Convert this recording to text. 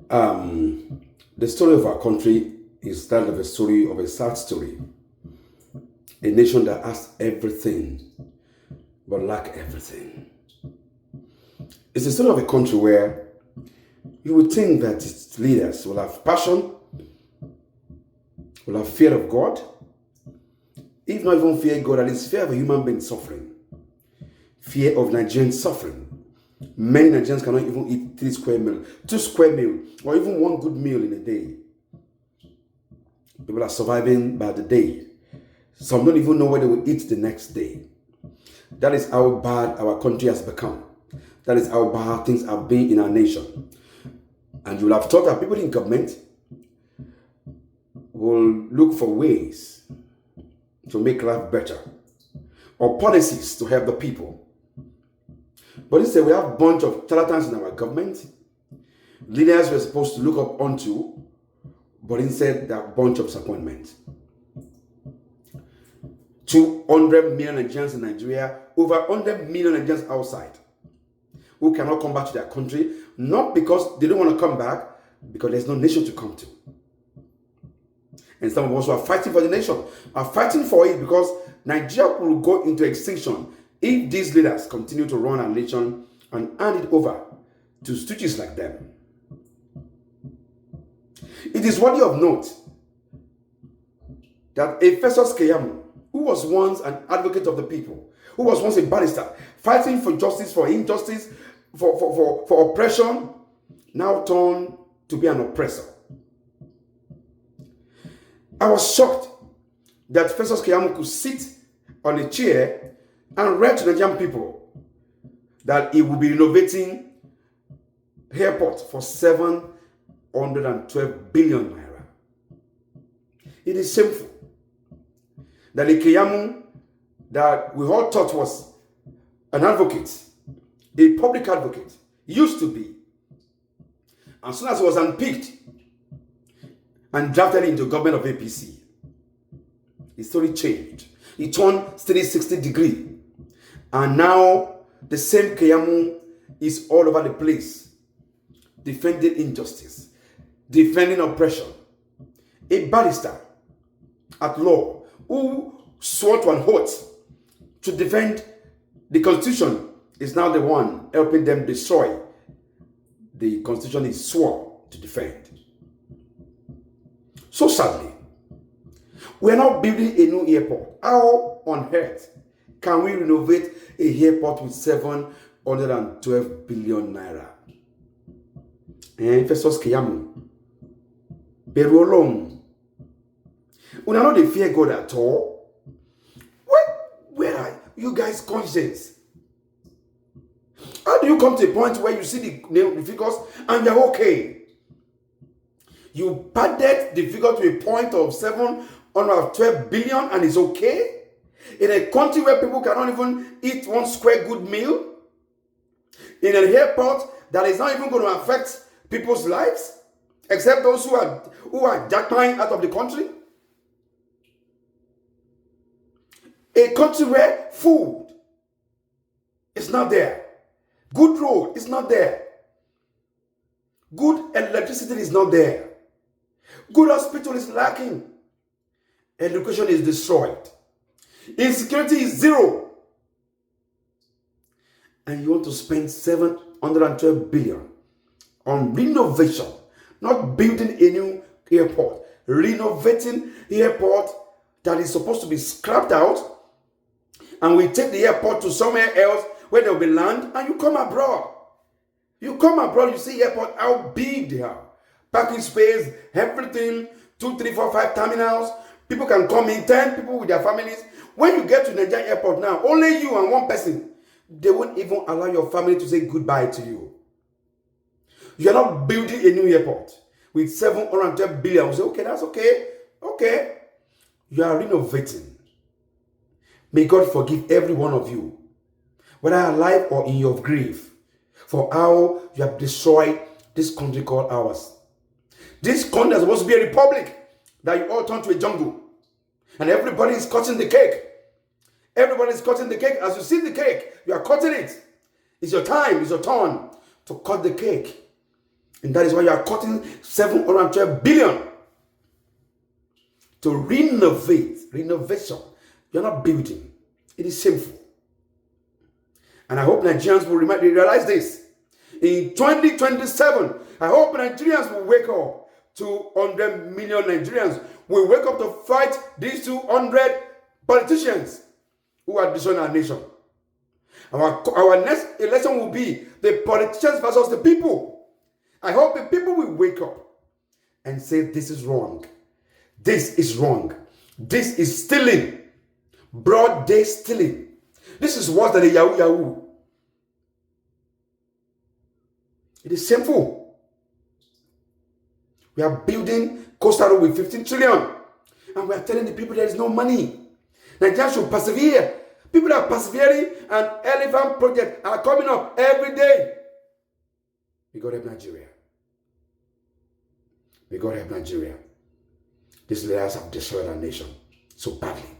The story of our country is that of a story of a sad story. A nation that has everything but lack everything. It's a story of a country where you would think that its leaders will have passion, will have fear of God. If not even fear God, at least fear of a human being suffering. Fear of Nigerians suffering. Many Nigerians cannot even eat 3 square meals, 2 square meals, or even 1 good meal in a day. People are surviving by the day. Some don't even know what they will eat the next day. That is how bad our country has become. That is how bad things have been in our nation. And you will have thought that people in government will look for ways to make life better or policies to help the people. But instead, we have a bunch of charlatans in our government, leaders we're supposed to look up onto, but instead, they're a bunch of disappointments. 200 million Nigerians in Nigeria, over 100 million Nigerians outside, who cannot come back to their country, not because they don't want to come back, because there's no nation to come to. And some of us who are fighting for the nation are fighting for it because Nigeria will go into extinction if these leaders continue to run our nation and hand it over to stooges like them. It is worthy of note that a Festus Keyamo, who was once an advocate of the people, who was once a barrister, fighting for justice, for injustice, for oppression, now turned to be an oppressor. I was shocked that Festus Keyamo could sit on a chair and read to the young people that he will be renovating airport for 712 billion naira. It is shameful that the Keyamo that we all thought was an advocate, a public advocate, used to be, as soon as he was unpicked and drafted into government of APC, his story changed. He turned 360 degree. And now the same Keyamo is all over the place, defending injustice, defending oppression. A barrister at law who swore to an oath to defend the Constitution is now the one helping them destroy the Constitution he swore to defend. So sadly, we are not building a new airport. How on earth can we renovate a airport with 712 billion naira? Festus Keyamo, Beru Olong, we are not the fear God at all. Where are you guys' conscience? How do you come to a point where you see the figures and you're okay? You padded the figure to a point of 712 billion and it's okay? In a country where people cannot even eat 1 square good meal? In an airport that is not even going to affect people's lives? Except those who are jackpotting out of the country? A country where food is not there. Good road is not there. Good electricity is not there. Good hospital is lacking. Education is destroyed. Insecurity is zero. And you want to spend 712 billion on renovation, not building a new airport, renovating the airport that is supposed to be scrapped out, and we take the airport to somewhere else where there will be land, and you come abroad. You come abroad, you see airport, how big they are. Parking space, everything, 2, 3, 4, 5 terminals. People can come in, 10 people with their families. When you get to Nigeria airport now, only you and one person, they won't even allow your family to say goodbye to you. You are not building a new airport with 710 billion. We say, okay, that's okay. Okay. You are renovating. May God forgive every one of you, whether alive or in your grave, for how you have destroyed this country called ours. This country is supposed to be a republic that you all turn to a jungle. And everybody is cutting the cake. Everybody is cutting the cake. As you see the cake, you are cutting it. It's your time, it's your turn to cut the cake. And that is why you are cutting 712 billion to renovate. Renovation. You're not building. It is shameful. And I hope Nigerians will realize this. In 2027, I hope Nigerians will wake up. 200 million Nigerians will wake up to fight these 200 politicians who are destroying our nation. Our next election will be the politicians versus the people. I hope the people will wake up and say, this is wrong. This is wrong. This is stealing. Broad day stealing. This is worse than a Yahoo Yahoo. It is shameful. We are building Coastal Road with 15 trillion. And we are telling the people there is no money. Nigeria should persevere. People are persevering and elephant projects are coming up every day. May God help Nigeria. May God help Nigeria. These leaders have destroyed our nation so badly.